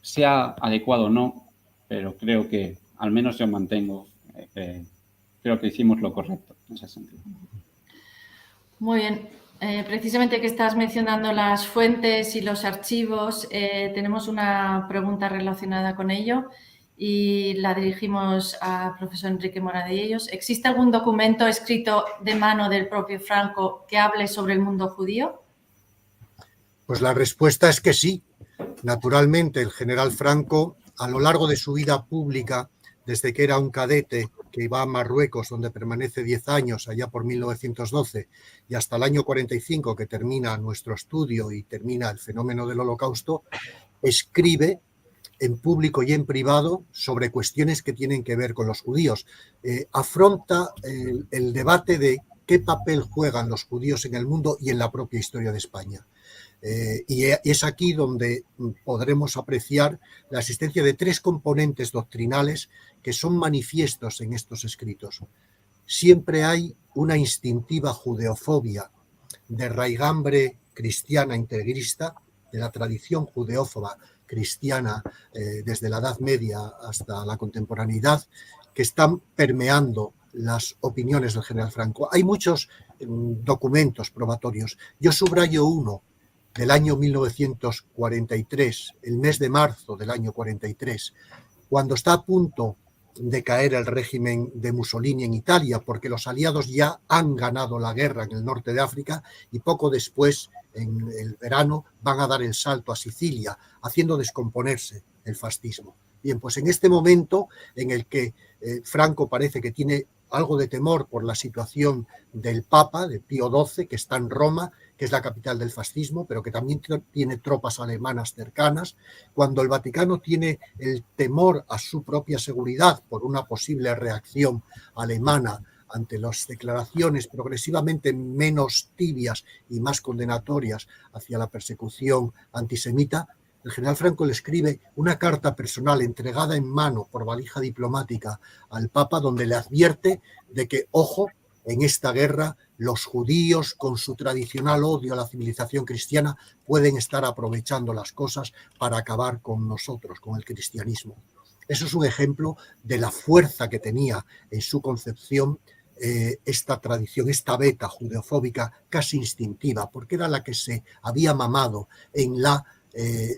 sea adecuado o no, pero creo que al menos yo mantengo, creo que hicimos lo correcto en ese sentido. Muy bien. Precisamente que estás mencionando las fuentes y los archivos, tenemos una pregunta relacionada con ello y la dirigimos al profesor Enrique Moradellos. ¿Existe algún documento escrito de mano del propio Franco que hable sobre el mundo judío? Pues la respuesta es que sí. Naturalmente, el general Franco, a lo largo de su vida pública, desde que era un cadete que va a Marruecos, donde permanece 10 años, allá por 1912, y hasta el año 45, que termina nuestro estudio y termina el fenómeno del Holocausto, escribe en público y en privado sobre cuestiones que tienen que ver con los judíos. Afronta el debate de qué papel juegan los judíos en el mundo y en la propia historia de España. Y es aquí donde podremos apreciar la existencia de 3 componentes doctrinales que son manifiestos en estos escritos. Siempre hay una instintiva judeofobia de raigambre cristiana integrista, de la tradición judeófoba cristiana desde la Edad Media hasta la contemporaneidad, que están permeando las opiniones del general Franco. Hay muchos documentos probatorios. Yo subrayo uno del año 1943, el mes de marzo del año 43, cuando está a punto de caer el régimen de Mussolini en Italia, porque los aliados ya han ganado la guerra en el norte de África y poco después, en el verano, van a dar el salto a Sicilia, haciendo descomponerse el fascismo. Bien, pues en este momento en el que Franco parece que tiene algo de temor por la situación del Papa, de Pío XII, que está en Roma, que es la capital del fascismo, pero que también tiene tropas alemanas cercanas, cuando el Vaticano tiene el temor a su propia seguridad por una posible reacción alemana ante las declaraciones progresivamente menos tibias y más condenatorias hacia la persecución antisemita, el general Franco le escribe una carta personal entregada en mano por valija diplomática al Papa, donde le advierte de que, ojo, en esta guerra los judíos, con su tradicional odio a la civilización cristiana, pueden estar aprovechando las cosas para acabar con nosotros, con el cristianismo. Eso es un ejemplo de la fuerza que tenía en su concepción esta tradición, esta beta judeofóbica casi instintiva, porque era la que se había mamado en la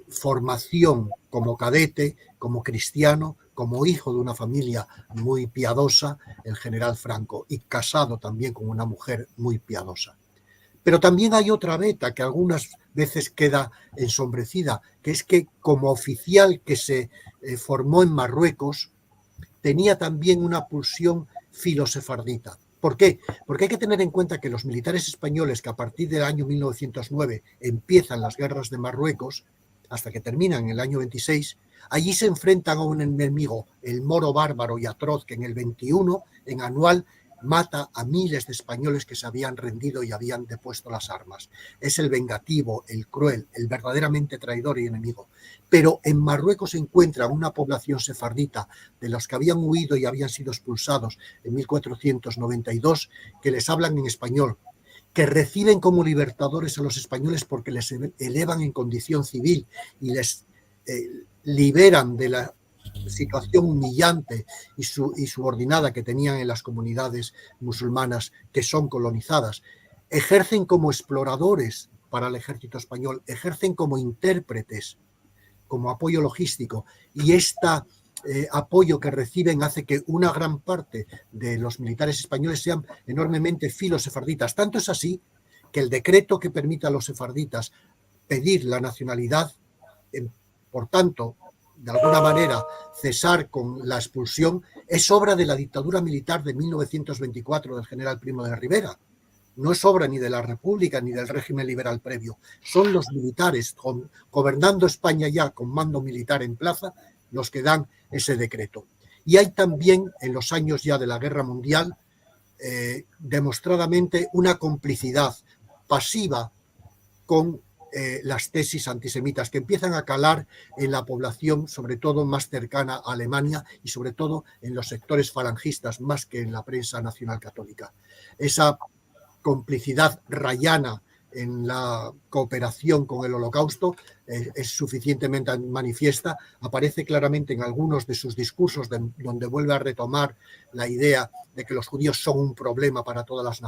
formación como cadete, como cristiano, como hijo de una familia muy piadosa, el general Franco, y casado también con una mujer muy piadosa. Pero también hay otra beta que algunas veces queda ensombrecida, que es que como oficial que se formó en Marruecos, tenía también una pulsión filosefardita. ¿Por qué? Porque hay que tener en cuenta que los militares españoles que a partir del año 1909 empiezan las guerras de Marruecos, hasta que terminan en el año 26, allí se enfrentan a un enemigo, el moro bárbaro y atroz, que en el 21, en Anual, mata a miles de españoles que se habían rendido y habían depuesto las armas. Es el vengativo, el cruel, el verdaderamente traidor y enemigo. Pero en Marruecos se encuentra una población sefardita de los que habían huido y habían sido expulsados en 1492, que les hablan en español, que reciben como libertadores a los españoles porque les elevan en condición civil y les liberan de la situación humillante y subordinada que tenían en las comunidades musulmanas que son colonizadas. Ejercen como exploradores para el ejército español, ejercen como intérpretes, como apoyo logístico, y este apoyo que reciben hace que una gran parte de los militares españoles sean enormemente filosefarditas. Tanto es así que el decreto que permite a los sefarditas pedir la nacionalidad, por tanto, de alguna manera cesar con la expulsión, es obra de la dictadura militar de 1924 del general Primo de Rivera. No es obra ni de la República ni del régimen liberal previo. Son los militares, gobernando España ya con mando militar en plaza, los que dan ese decreto. Y hay también, en los años ya de la Guerra Mundial, demostradamente una complicidad pasiva con las tesis antisemitas que empiezan a calar en la población, sobre todo más cercana a Alemania y sobre todo en los sectores falangistas, más que en la prensa nacional católica. Esa complicidad rayana en la cooperación con el Holocausto es suficientemente manifiesta, aparece claramente en algunos de sus discursos donde vuelve a retomar la idea de que los judíos son un problema para todas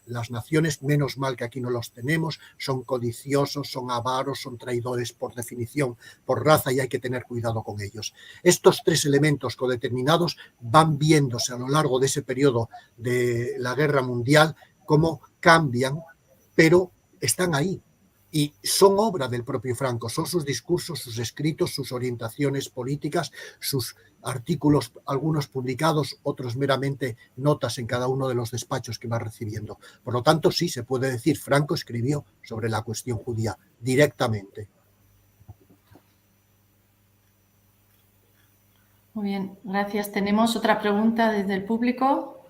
las naciones, menos mal que aquí no los tenemos, son codiciosos, son avaros, son traidores por definición, por raza, y hay que tener cuidado con ellos. Estos tres elementos codeterminados van viéndose a lo largo de ese periodo de la Guerra Mundial cómo cambian, pero están ahí y son obra del propio Franco, son sus discursos, sus escritos, sus orientaciones políticas, sus artículos, algunos publicados, otros meramente notas en cada uno de los despachos que va recibiendo. Por lo tanto, sí, se puede decir, Franco escribió sobre la cuestión judía directamente. Muy bien, gracias. Tenemos otra pregunta desde el público.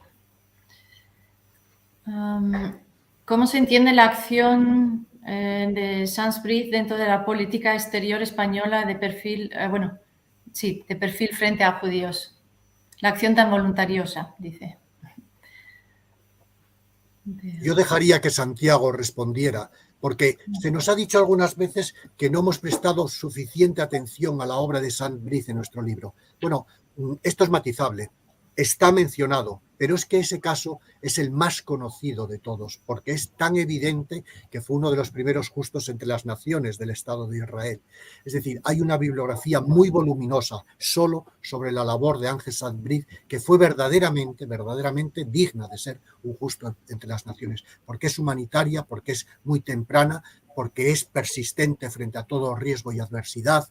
¿Cómo se entiende la acción de Sansbriz dentro de la política exterior española de perfil, de perfil frente a judíos? La acción tan voluntariosa, dice. Yo dejaría que Santiago respondiera, porque se nos ha dicho algunas veces que no hemos prestado suficiente atención a la obra de Sansbriz en nuestro libro. Bueno, esto es matizable. Está mencionado, pero es que ese caso es el más conocido de todos, porque es tan evidente que fue uno de los primeros justos entre las naciones del Estado de Israel. Es decir, hay una bibliografía muy voluminosa solo sobre la labor de Ángel Sansbriz, que fue verdaderamente digna de ser un justo entre las naciones, porque es humanitaria, porque es muy temprana, porque es persistente frente a todo riesgo y adversidad,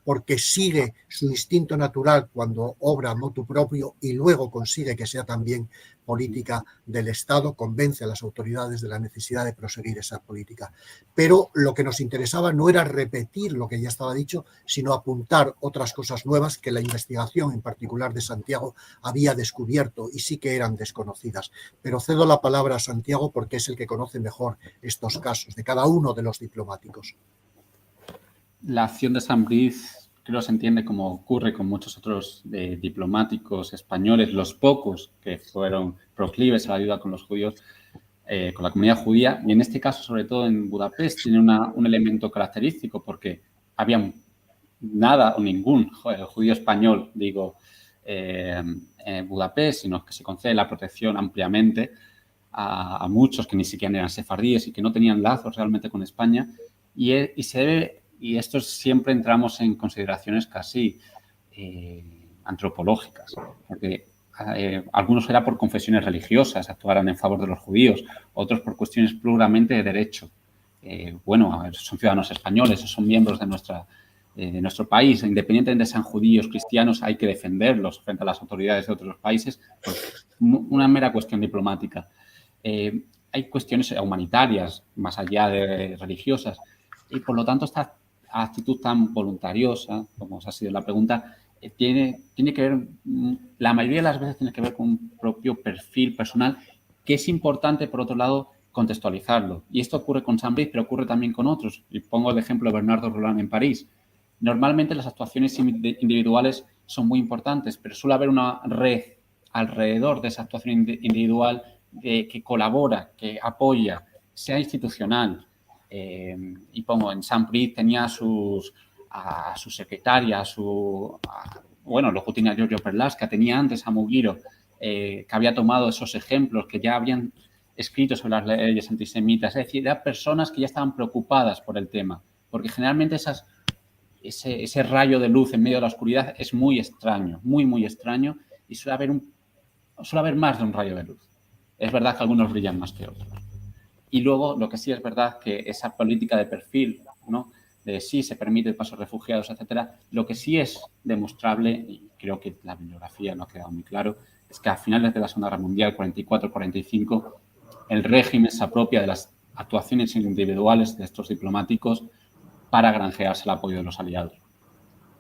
porque sigue su instinto natural cuando obra motu propio y luego consigue que sea también política del Estado, convence a las autoridades de la necesidad de proseguir esa política. Pero lo que nos interesaba no era repetir lo que ya estaba dicho, sino apuntar otras cosas nuevas que la investigación, en particular de Santiago, había descubierto y sí que eran desconocidas. Pero cedo la palabra a Santiago porque es el que conoce mejor estos casos de cada uno de los diplomáticos. La acción de Sansbriz creo se entiende como ocurre con muchos otros diplomáticos españoles, los pocos que fueron proclives a la ayuda con los judíos, con la comunidad judía, y en este caso, sobre todo en Budapest, tiene un elemento característico porque había nada o ningún judío español, digo, en Budapest, sino que se concede la protección ampliamente a muchos que ni siquiera eran sefardíes y que no tenían lazos realmente con España. Y esto siempre entramos en consideraciones casi antropológicas, porque algunos era por confesiones religiosas, actuaran en favor de los judíos, otros por cuestiones puramente de derecho. Son ciudadanos españoles, son miembros de nuestro país, independientemente de sean judíos, cristianos, hay que defenderlos frente a las autoridades de otros países, pues una mera cuestión diplomática. Hay cuestiones humanitarias, más allá de religiosas, y por lo tanto esta actitud tan voluntariosa, como os ha sido la pregunta, tiene que ver, la mayoría de las veces tiene que ver con un propio perfil personal, que es importante, por otro lado, contextualizarlo. Y esto ocurre con Saint-Brice, pero ocurre también con otros. Y pongo el ejemplo de Bernardo Roland en París. Normalmente las actuaciones individuales son muy importantes, pero suele haber una red alrededor de esa actuación individual que colabora, que apoya, sea institucional. Y pongo, en Saint-Brice tenía a su secretaria, luego tenía a Giorgio Perlasca, tenía antes a Mugiro, que había tomado esos ejemplos, que ya habían escrito sobre las leyes antisemitas. Es decir, eran personas que ya estaban preocupadas por el tema, porque generalmente ese rayo de luz en medio de la oscuridad es muy extraño, muy, muy extraño, y suele haber más de un rayo de luz. Es verdad que algunos brillan más que otros. Y luego, lo que sí es verdad que esa política de perfil, ¿no?, de sí se permite el paso de refugiados, etcétera, lo que sí es demostrable, y creo que la bibliografía no ha quedado muy claro, es que a finales de la Segunda Guerra Mundial, 44-45, el régimen se apropia de las actuaciones individuales de estos diplomáticos para granjearse el apoyo de los aliados,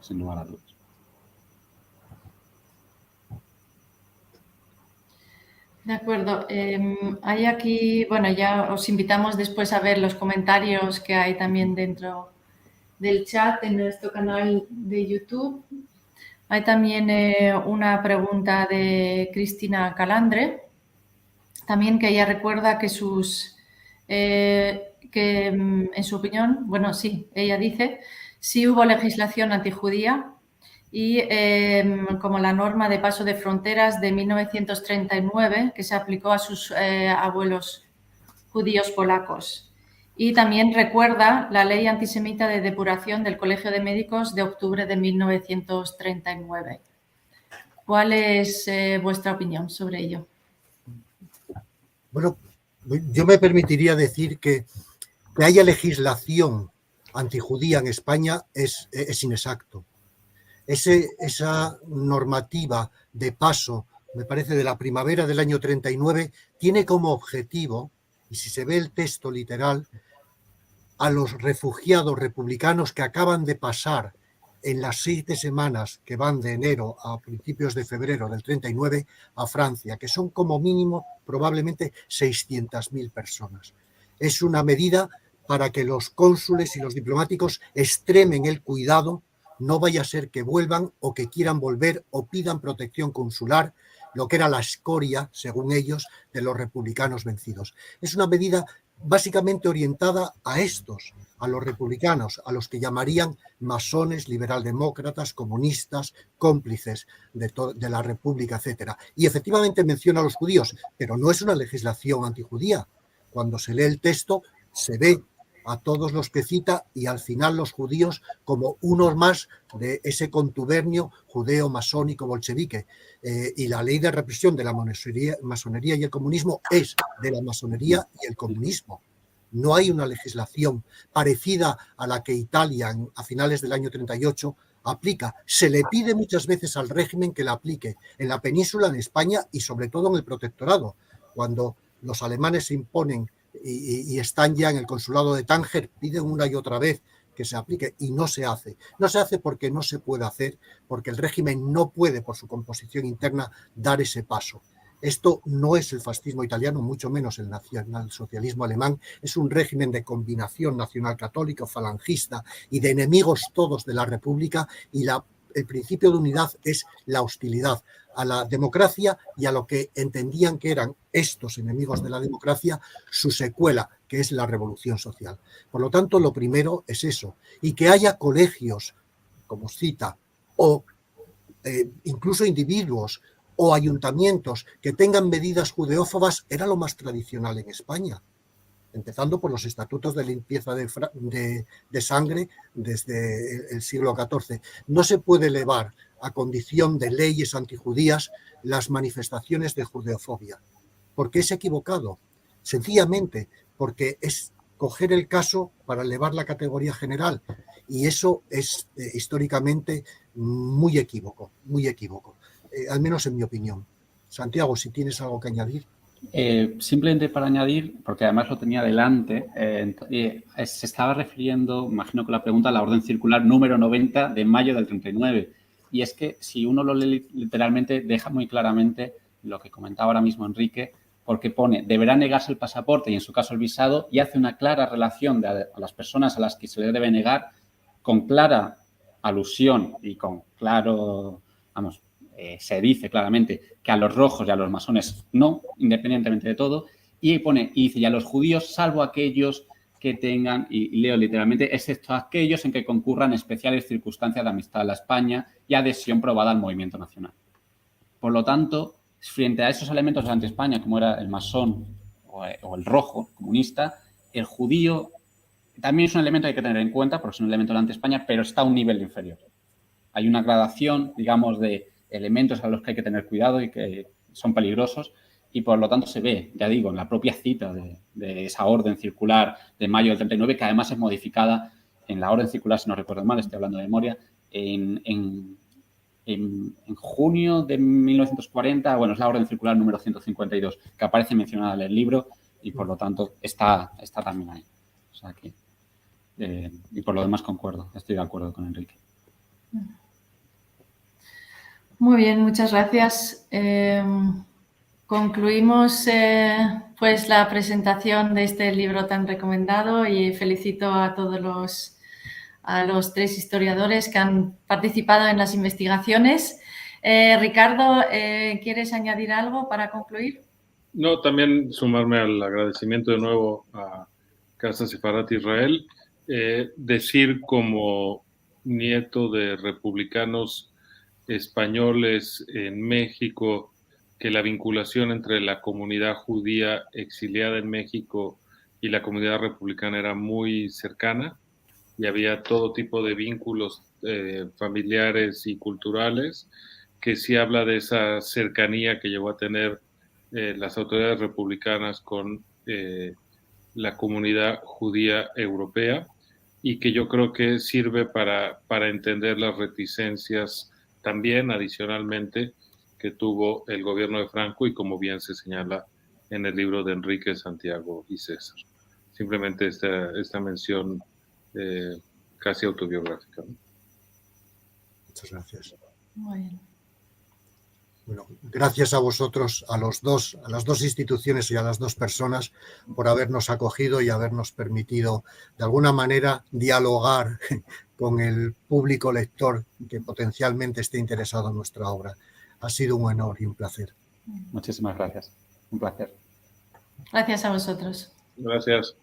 sin lugar a dudas. De acuerdo. Hay aquí, ya os invitamos después a ver los comentarios que hay también dentro del chat en nuestro canal de YouTube. Hay también una pregunta de Cristina Calandre, también que ella recuerda que en su opinión, ella dice, sí hubo legislación antijudía y como la norma de paso de fronteras de 1939 que se aplicó a sus abuelos judíos polacos. Y también recuerda la ley antisemita de depuración del Colegio de Médicos de octubre de 1939. ¿Cuál es vuestra opinión sobre ello? Bueno, yo me permitiría decir que haya legislación antijudía en España es inexacto. Esa normativa de paso, me parece, de la primavera del año 39, tiene como objetivo, y si se ve el texto literal, a los refugiados republicanos que acaban de pasar en las 7 semanas que van de enero a principios de febrero del 39 a Francia, que son como mínimo probablemente 600.000 personas. Es una medida para que los cónsules y los diplomáticos extremen el cuidado, no vaya a ser que vuelvan o que quieran volver o pidan protección consular, lo que era la escoria, según ellos, de los republicanos vencidos. Es una medida básicamente orientada a estos, a los republicanos, a los que llamarían masones, liberaldemócratas, comunistas, cómplices de la República, etcétera. Y efectivamente menciona a los judíos, pero no es una legislación antijudía. Cuando se lee el texto, se ve a todos los que cita y al final los judíos como unos más de ese contubernio judeo-masónico bolchevique. Y la ley de represión de la masonería y el comunismo es de la masonería y el comunismo. No hay una legislación parecida a la que Italia a finales del año 38 aplica. Se le pide muchas veces al régimen que la aplique en la península, en España y sobre todo en el protectorado. Cuando los alemanes se imponen y están ya en el consulado de Tánger, piden una y otra vez que se aplique y no se hace. No se hace porque no se puede hacer, porque el régimen no puede, por su composición interna, dar ese paso. Esto no es el fascismo italiano, mucho menos el nacionalsocialismo alemán. Es un régimen de combinación nacional-católico, falangista y de enemigos todos de la República, y el principio de unidad es la hostilidad a la democracia y a lo que entendían que eran estos enemigos de la democracia, su secuela, que es la revolución social. Por lo tanto, lo primero es eso, y que haya colegios como cita, o incluso individuos o ayuntamientos que tengan medidas judeófobas era lo más tradicional en España, empezando por los estatutos de limpieza de sangre desde el siglo XIV. No se puede elevar a condición de leyes antijudías las manifestaciones de judeofobia, porque es equivocado, sencillamente porque es coger el caso para elevar la categoría general, y eso es históricamente muy equívoco, al menos en mi opinión. Santiago, si tienes algo que añadir. Simplemente para añadir, porque además lo tenía delante, se estaba refiriendo, imagino que la pregunta, a la orden circular número 90 de mayo del 39. Y es que si uno lo lee literalmente, deja muy claramente lo que comentaba ahora mismo Enrique, porque pone, deberá negarse el pasaporte y en su caso el visado, y hace una clara relación a las personas a las que se les debe negar, con clara alusión y con claro, vamos, se dice claramente que a los rojos y a los masones no, independientemente de todo, y pone, y dice, y a los judíos, salvo aquellos que tengan, y leo literalmente, excepto aquellos en que concurran especiales circunstancias de amistad a la España y adhesión probada al movimiento nacional. Por lo tanto, frente a esos elementos de la anti-España, como era el masón o el rojo comunista, el judío también es un elemento que hay que tener en cuenta, porque es un elemento de la anti-España, pero está a un nivel inferior. Hay una gradación, digamos, de elementos a los que hay que tener cuidado y que son peligrosos, y por lo tanto se ve, ya digo, en la propia cita de esa orden circular de mayo del 39, que además es modificada en la orden circular, si no recuerdo mal, estoy hablando de memoria, en junio de 1940, bueno, es la orden circular número 152, que aparece mencionada en el libro y por lo tanto está también ahí. O sea que, y por lo demás concuerdo, estoy de acuerdo con Enrique. Muy bien, muchas gracias. Concluimos pues la presentación de este libro tan recomendado y felicito a todos los tres historiadores que han participado en las investigaciones. Ricardo, ¿quieres añadir algo para concluir? No, también sumarme al agradecimiento de nuevo a Casa Sefarat Israel. Decir como nieto de republicanos españoles en México que la vinculación entre la comunidad judía exiliada en México y la comunidad republicana era muy cercana y había todo tipo de vínculos familiares y culturales, que sí habla de esa cercanía que llegó a tener las autoridades republicanas con la comunidad judía europea, y que yo creo que sirve para entender las reticencias también adicionalmente que tuvo el gobierno de Franco, y como bien se señala en el libro de Enrique, Santiago y César. Simplemente esta mención casi autobiográfica, ¿no? Muchas gracias. Muy bien. Bueno, gracias a vosotros, a las dos instituciones y a las dos personas por habernos acogido y habernos permitido de alguna manera dialogar con el público lector que potencialmente esté interesado en nuestra obra. Ha sido un honor y un placer. Muchísimas gracias. Un placer. Gracias a vosotros. Gracias.